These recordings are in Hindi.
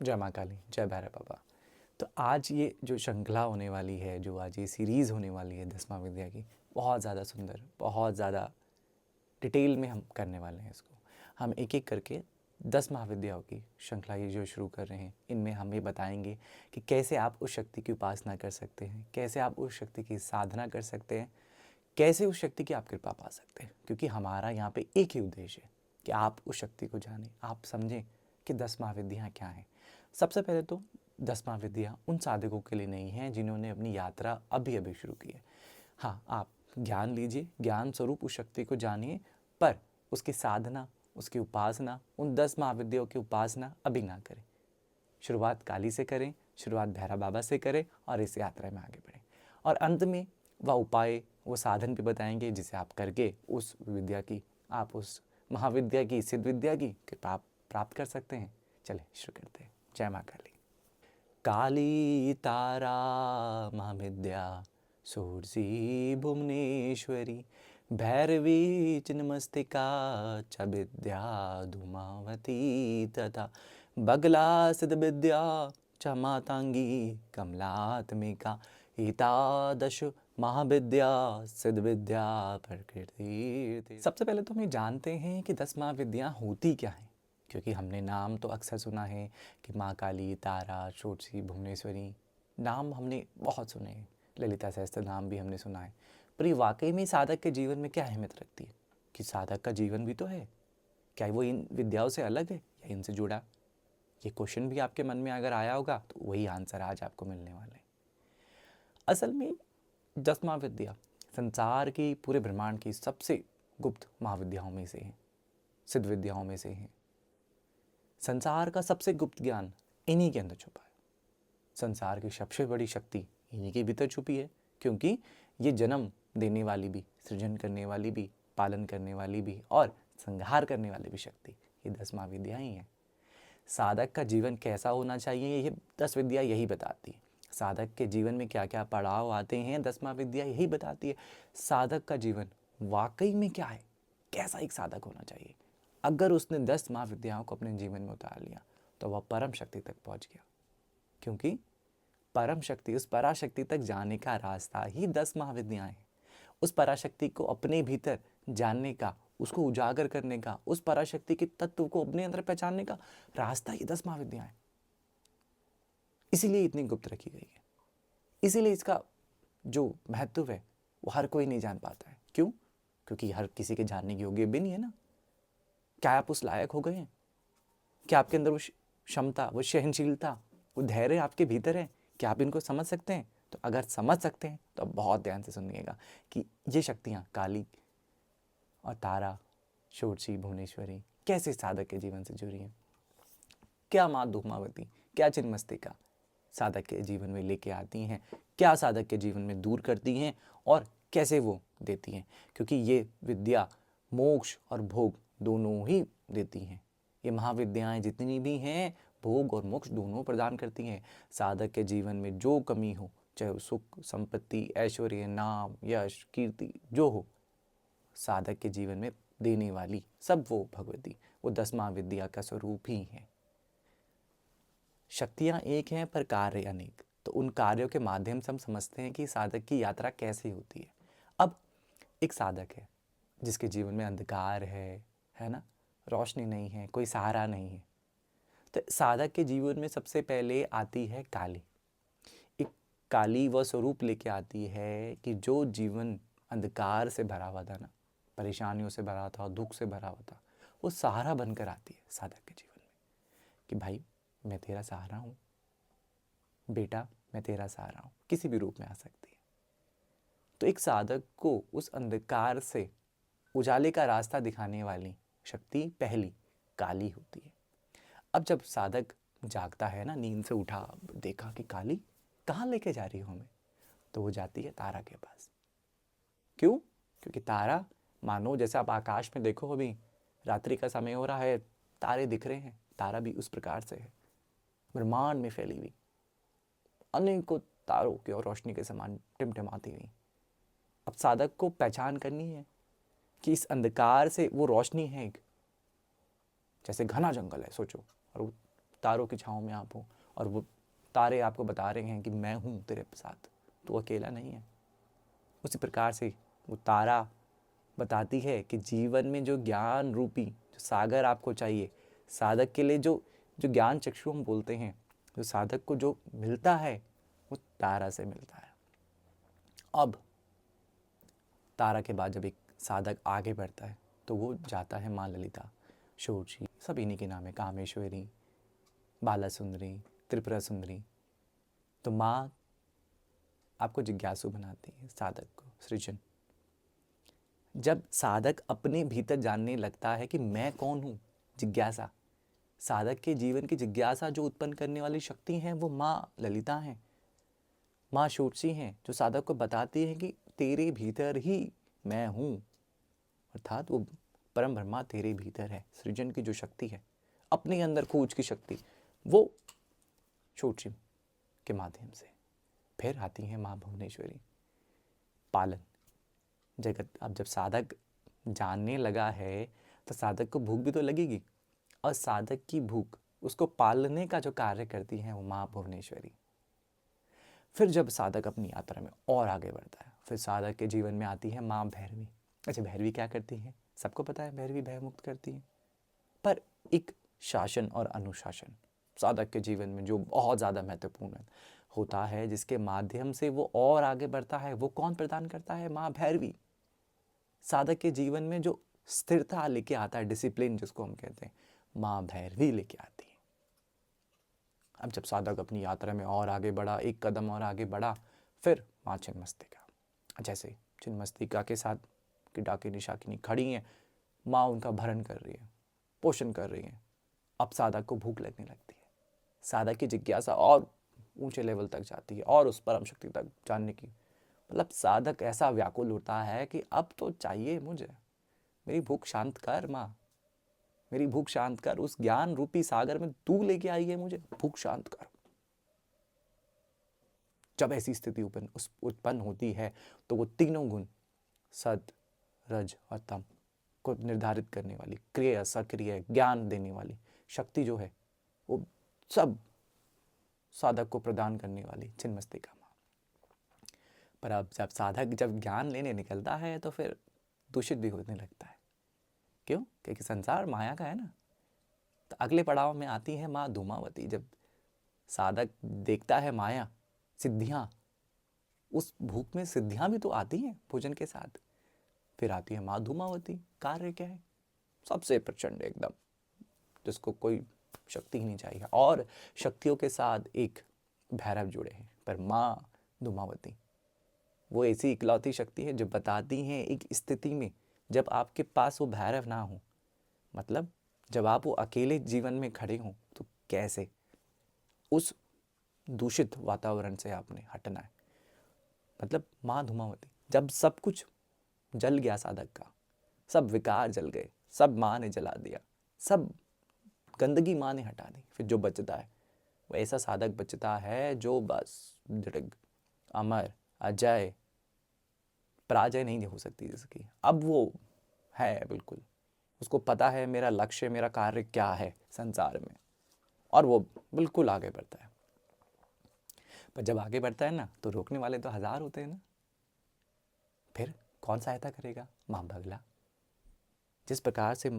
जय माँ काली, जय भैरव बाबा। तो आज ये जो श्रृंखला होने वाली है, जो आज ये सीरीज़ होने वाली है 10वां विद्या की, बहुत ज़्यादा सुंदर, बहुत ज़्यादा डिटेल में हम करने वाले हैं इसको। हम एक एक करके 10 महाविद्याओं की श्रृंखला ये जो शुरू कर रहे हैं, इनमें हम ये बताएंगे कि कैसे आप उस शक्ति की उपासना कर सकते हैं, कैसे आप उस शक्ति की साधना कर सकते हैं, कैसे उस शक्ति की आप कृपा पा सकते हैं। क्योंकि हमारा यहाँ पे एक ही उद्देश्य है कि आप उस शक्ति को जानें, आप समझें कि 10 महाविद्याएँ क्या हैं। सबसे पहले तो 10 महाविद्या उन साधकों के लिए नहीं हैं जिन्होंने अपनी यात्रा अभी अभी शुरू की है। हाँ, आप ज्ञान लीजिए, ज्ञान स्वरूप उस शक्ति को जानिए, पर उसकी साधना, उसकी उपासना, उन 10 महाविद्याओं की उपासना अभी ना करें। शुरुआत काली से करें, शुरुआत भैरव बाबा से करें और इस यात्रा में आगे बढ़ें। और अंत में वह उपाय, वो साधन भी बताएंगे जिसे आप करके उस विद्या की, आप उस महाविद्या की, सिद्ध विद्या की कृपा प्राप्त कर सकते हैं। चले शुरू करते हैं। जय माँ काली। काली तारा महाविद्या सोरसी भुवनेश्वरी, भैरवी चिन्मस्तिका च विद्या धूमावती, तथा बगला सिद्ध विद्या च मातांगी कमलात्मिका, एतादश महाविद्या सिद्ध विद्या प्रकृति। सबसे पहले तो हम ये जानते हैं कि 10 महाविद्याएं होती क्या हैं, क्योंकि हमने नाम तो अक्सर सुना है कि माँ काली, तारा, षोडशी, भुवनेश्वरी, नाम हमने बहुत सुने हैं, ललिता सहस्त्र नाम भी हमने सुना है। पर ये वाकई में साधक के जीवन में क्या अहमियत रखती है? कि साधक का जीवन भी तो है, क्या वो इन विद्याओं से अलग है या इनसे जुड़ा? ये क्वेश्चन भी आपके मन में अगर आया होगा तो वही आंसर आज आपको मिलने वाला है। असल में 10 महाविद्या संसार की, पूरे ब्रह्मांड की सबसे गुप्त महाविद्याओं में से है, सिद्ध विद्याओं में से है। संसार का सबसे गुप्त ज्ञान इन्हीं के अंदर छुपा है। संसार की सबसे बड़ी शक्ति इन्हीं के भीतर छुपी है, क्योंकि ये जन्म देने वाली भी, सृजन करने वाली भी, पालन करने वाली भी और संहार करने वाली भी शक्ति ये 10 महाविद्याएं ही हैं। साधक का जीवन कैसा होना चाहिए ये 10 विद्या यही बताती है। साधक के जीवन में क्या क्या पड़ाव आते हैं 10 महाविद्या यही बताती है। साधक का जीवन वाकई में क्या है, कैसा एक साधक होना चाहिए। अगर उसने 10 महाविद्याओं को अपने जीवन में उतार लिया तो वह परम शक्ति तक पहुंच गया, क्योंकि परम शक्ति, उस पराशक्ति तक जाने का रास्ता ही 10 महाविद्याएं हैं। उस पराशक्ति को अपने भीतर जानने का, उसको उजागर करने का, उस पराशक्ति के तत्व को अपने अंदर पहचानने का रास्ता ही 10 महाविद्याएं। इसीलिए इतनी गुप्त रखी गई है, इसीलिए इसका जो महत्व है वो हर कोई नहीं जान पाता है। क्यों? क्योंकि हर किसी के जानने के योग्य भी नहीं है ना। क्या आप उस लायक हो गए हैं? क्या आपके अंदर वो क्षमता, वो सहनशीलता, वो धैर्य आपके भीतर है? क्या आप इनको समझ सकते हैं? तो अगर समझ सकते हैं तो बहुत ध्यान से सुनिएगा कि ये शक्तियाँ काली और तारा, षोडशी, भुवनेश्वरी कैसे साधक के जीवन से जुड़ी हैं। क्या माँ धूमावती, क्या चिन्मस्तिका साधक के जीवन में लेके आती हैं, क्या साधक के जीवन में दूर करती हैं और कैसे वो देती हैं। क्योंकि ये विद्या मोक्ष और भोग दोनों ही देती हैं। ये महाविद्याएं जितनी भी हैं भोग और मोक्ष दोनों प्रदान करती हैं। साधक के जीवन में जो कमी हो, चाहे वो सुख, संपत्ति, ऐश्वर्य, नाम, यश, कीर्ति जो हो, साधक के जीवन में देने वाली सब वो भगवती, वो 10 महाविद्या का स्वरूप ही है। शक्तियाँ एक हैं पर कार्य अनेक। तो उन कार्यों के माध्यम से हम समझते हैं कि साधक की यात्रा कैसे होती है। अब एक साधक है जिसके जीवन में अंधकार है ना, रोशनी नहीं है, कोई सहारा नहीं है। तो साधक के जीवन में सबसे पहले आती है काली। एक काली वह स्वरूप लेके आती है कि जो जीवन अंधकार से भरा हुआ था ना, परेशानियों से भरा था, दुख से भरा हुआ था, वो सहारा बनकर आती है साधक के जीवन में कि भाई मैं तेरा सहारा हूँ, बेटा मैं तेरा सहारा हूँ। किसी भी रूप में आ सकती है। तो एक साधक को उस अंधकार से उजाले का रास्ता दिखाने वाली शक्ति पहली काली होती है। अब जब साधक जागता है ना, नींद से उठा, देखा कि काली कहाँ लेके जा रही हो हमें, तो वो जाती है तारा के पास। क्यों? क्योंकि तारा, मानो जैसे आप आकाश में देखो, अभी रात्रि का समय हो रहा है, तारे दिख रहे हैं, तारा भी उस प्रकार से है, ब्रह्मांड में फैली हुई अनेकों तारों की और रोशनी के समान टिमटिमाती हुई। अब साधक को पहचान करनी है कि इस अंधकार से वो रोशनी है एक, जैसे घना जंगल है सोचो, और वो तारों की छाँव में आप हो और वो तारे आपको बता रहे हैं कि मैं हूँ तेरे साथ, तो अकेला नहीं है। उसी प्रकार से वो तारा बताती है कि जीवन में जो ज्ञान रूपी जो सागर आपको चाहिए, साधक के लिए जो जो ज्ञान चक्षु हम बोलते हैं, जो साधक को जो मिलता है वो तारा से मिलता है। अब तारा के बाद जब एक साधक आगे बढ़ता है तो वो जाता है माँ ललिता, षोडशी, सब इन्हीं के नाम है, कामेश्वरी, बाला सुंदरी, त्रिपुरा सुंदरी। तो माँ आपको जिज्ञासु बनाती है, साधक को सृजन। जब साधक अपने भीतर जानने लगता है कि मैं कौन हूँ, जिज्ञासा, साधक के जीवन की जिज्ञासा जो उत्पन्न करने वाली शक्ति हैं वो माँ ललिता हैं, माँ षोडशी हैं, जो साधक को बताती हैं कि तेरे भीतर ही मैं हूँ, अर्थात वो परम ब्रह्मा तेरे भीतर है। सृजन की जो शक्ति है, अपने अंदर खोज की शक्ति, वो षोडशी के माध्यम से। फिर आती हैं माँ भुवनेश्वरी, पालन जगत। अब जब साधक जानने लगा है तो साधक को भूख भी तो लगेगी, और साधक की भूख उसको पालने का जो कार्य करती है वो माँ भुवनेश्वरी। फिर जब साधक अपनी यात्रा में और आगे बढ़ता है, फिर साधक के जीवन में आती है माँ भैरवी। अच्छा, भैरवी क्या करती है? सबको पता है, भैरवी भय मुक्त करती है, पर एक शासन और अनुशासन साधक के जीवन में जो बहुत ज़्यादा महत्वपूर्ण होता है, जिसके माध्यम से वो और आगे बढ़ता है, वो कौन प्रदान करता है? माँ भैरवी। साधक के जीवन में जो स्थिरता लेके आता है, डिसिप्लिन जिसको हम कहते हैं, माँ भैरवी लेके आती है। अब जब साधक अपनी यात्रा में और आगे बढ़ा, एक कदम और आगे बढ़ा, फिर माँ छिन्नमस्तिका। जैसे छिन्नमस्तिका के साथ कि डाकिनी शाकिनी खड़ी हैं, माँ उनका भरण कर रही है, पोषण कर रही है। अब साधक को भूख लगने लगती है, साधक की जिज्ञासा और ऊंचे लेवल तक जाती है और उस परम शक्ति तक जानने की, मतलब साधक ऐसा व्याकुल होता है कि अब तो चाहिए मुझे, मेरी भूख शांत कर माँ, मेरी भूख शांत कर, उस ज्ञान रूपी सागर में तू लेके आई है मुझे, भूख शांत कर। जब ऐसी स्थिति उत्पन्न होती है तो वो तीनों गुण, सत, रज और तम को निर्धारित करने वाली, क्रिय सक्रिय ज्ञान देने वाली शक्ति जो है, वो सब साधक को प्रदान करने वाली छिन्नमस्तिका माँ। पर अब जब साधक जब ज्ञान लेने निकलता है तो फिर दूषित भी होने लगता है। क्यों? क्योंकि संसार माया का है ना। तो अगले पड़ाव में आती है माँ धूमावती। जब साधक देखता है माया, सिद्धियाँ, उस भूख में सिद्धियाँ भी तो आती हैं भोजन के साथ। फिर आती है माँ धूमावती। कार्य क्या है? सबसे प्रचंड एकदम, जिसको कोई शक्ति ही नहीं चाहिए, और शक्तियों के साथ एक भैरव जुड़े हैं। पर माँ धूमावती वो ऐसी इकलौती शक्ति है जो बताती हैं एक स्थिति में जब आपके पास वो भैरव ना हो, मतलब जब आप वो अकेले जीवन में खड़े हों, तो कैसे उस दूषित वातावरण से आपने हटना है। मतलब माँ धूमावती, जब सब कुछ जल गया साधक का, सब विकार जल गए, सब माँ ने जला दिया, सब गंदगी माँ ने हटा दी, फिर जो बचता है वो ऐसा साधक बचता है जो बस दृढ़, अमर, अजय, पराजय नहीं हो सकती जिसकी। अब वो है बिल्कुल, उसको पता है मेरा लक्ष्य, मेरा कार्य क्या है संसार में, और वो बिल्कुल आगे बढ़ता है। पर जब आगे बढ़ता है ना, तो रोकने वाले तो हजार होते हैं ना। फिर कौन सहायता करेगा? माँ बगला। जिस प्रकार से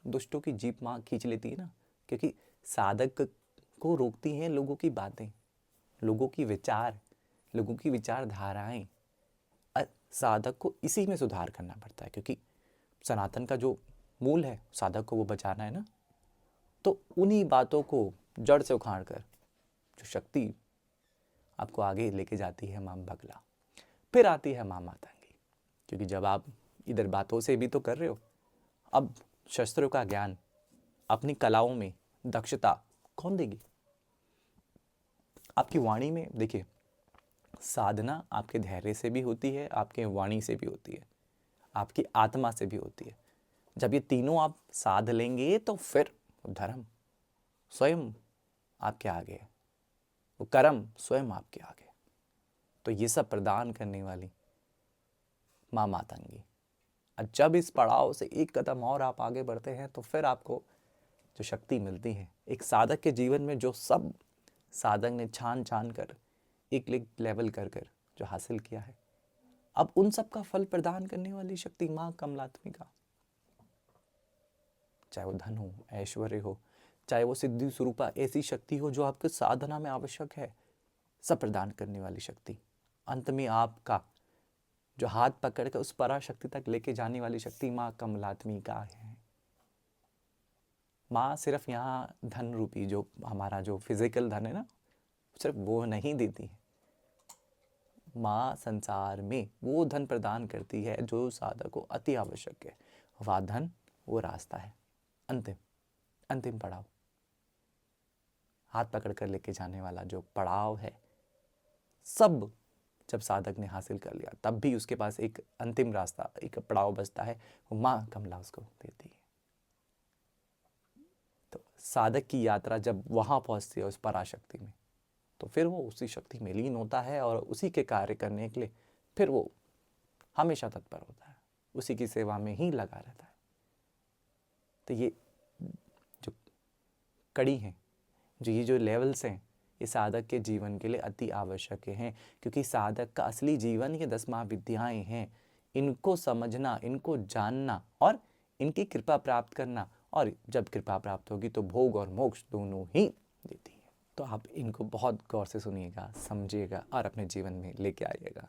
दुष्टों की जीप माँ खींच लेती है ना, क्योंकि साधक को रोकती हैं लोगों की बातें, लोगों की विचार, लोगों की विचारधाराएं। साधक को इसी में सुधार करना पड़ता है, क्योंकि सनातन का जो मूल है, साधक को वो बचाना है ना। तो उन्हीं बातों को जड़ से उखाड़ कर जो शक्ति आपको आगे लेके जाती है माँ बगला। फिर आती है माँ मातंगी, क्योंकि जब आप इधर बातों से भी तो कर रहे हो, अब शस्त्रों का ज्ञान, अपनी कलाओं में दक्षता कौन देगी? आपकी वाणी में देखिए, साधना आपके धैर्य से भी होती है, आपके वाणी से भी होती है, आपकी आत्मा से भी होती है। जब ये तीनों आप साध लेंगे तो फिर धर्म स्वयं आपके आगे है, वो कर्म स्वयं आपके आगे। तो ये सब प्रदान करने वाली माँ मातंगी। और जब इस पड़ाव से एक कदम और आप आगे बढ़ते हैं तो फिर आपको जो शक्ति मिलती है एक साधक के जीवन में, जो सब साधक ने छान छान कर एक लेवल कर कर जो हासिल किया है, अब उन सब का फल प्रदान करने वाली शक्ति माँ कमलात्मिका, चाहे वो धन हो, ऐश्वर्य हो, चाहे वो सिद्धि स्वरूपा ऐसी शक्ति हो जो आपके साधना में आवश्यक है, सब प्रदान करने वाली शक्ति, अंत में आपका जो हाथ पकड़ कर उस पराशक्ति तक लेके जाने वाली शक्ति माँ कमलात्मिका है। माँ सिर्फ यहाँ धन रूपी जो हमारा जो फिजिकल धन है ना, सिर्फ वो नहीं देती है। माँ संसार में वो धन प्रदान करती है जो साधक को अति आवश्यक है। वह धन, वो रास्ता है, अंतिम पड़ाव, हाथ पकड़ कर लेके जाने वाला जो पड़ाव है, सब जब साधक ने हासिल कर लिया तब भी उसके पास एक अंतिम रास्ता, एक पड़ाव बचता है, वो माँ कमला उसको देती है। तो साधक की यात्रा जब वहाँ पहुँचती है उस पराशक्ति में, तो फिर वो उसी शक्ति में लीन होता है और उसी के कार्य करने के लिए फिर वो हमेशा तत्पर होता है, उसी की सेवा में ही लगा रहता है। तो ये जो कड़ी हैं, ये जो लेवल्स हैं, ये साधक के जीवन के लिए अति आवश्यक हैं, क्योंकि साधक का असली जीवन ये 10 महाविद्याएं हैं। इनको समझना, इनको जानना और इनकी कृपा प्राप्त करना, और जब कृपा प्राप्त होगी तो भोग और मोक्ष दोनों ही देती है। तो आप इनको बहुत गौर से सुनिएगा, समझिएगा और अपने जीवन में लेके आइएगा।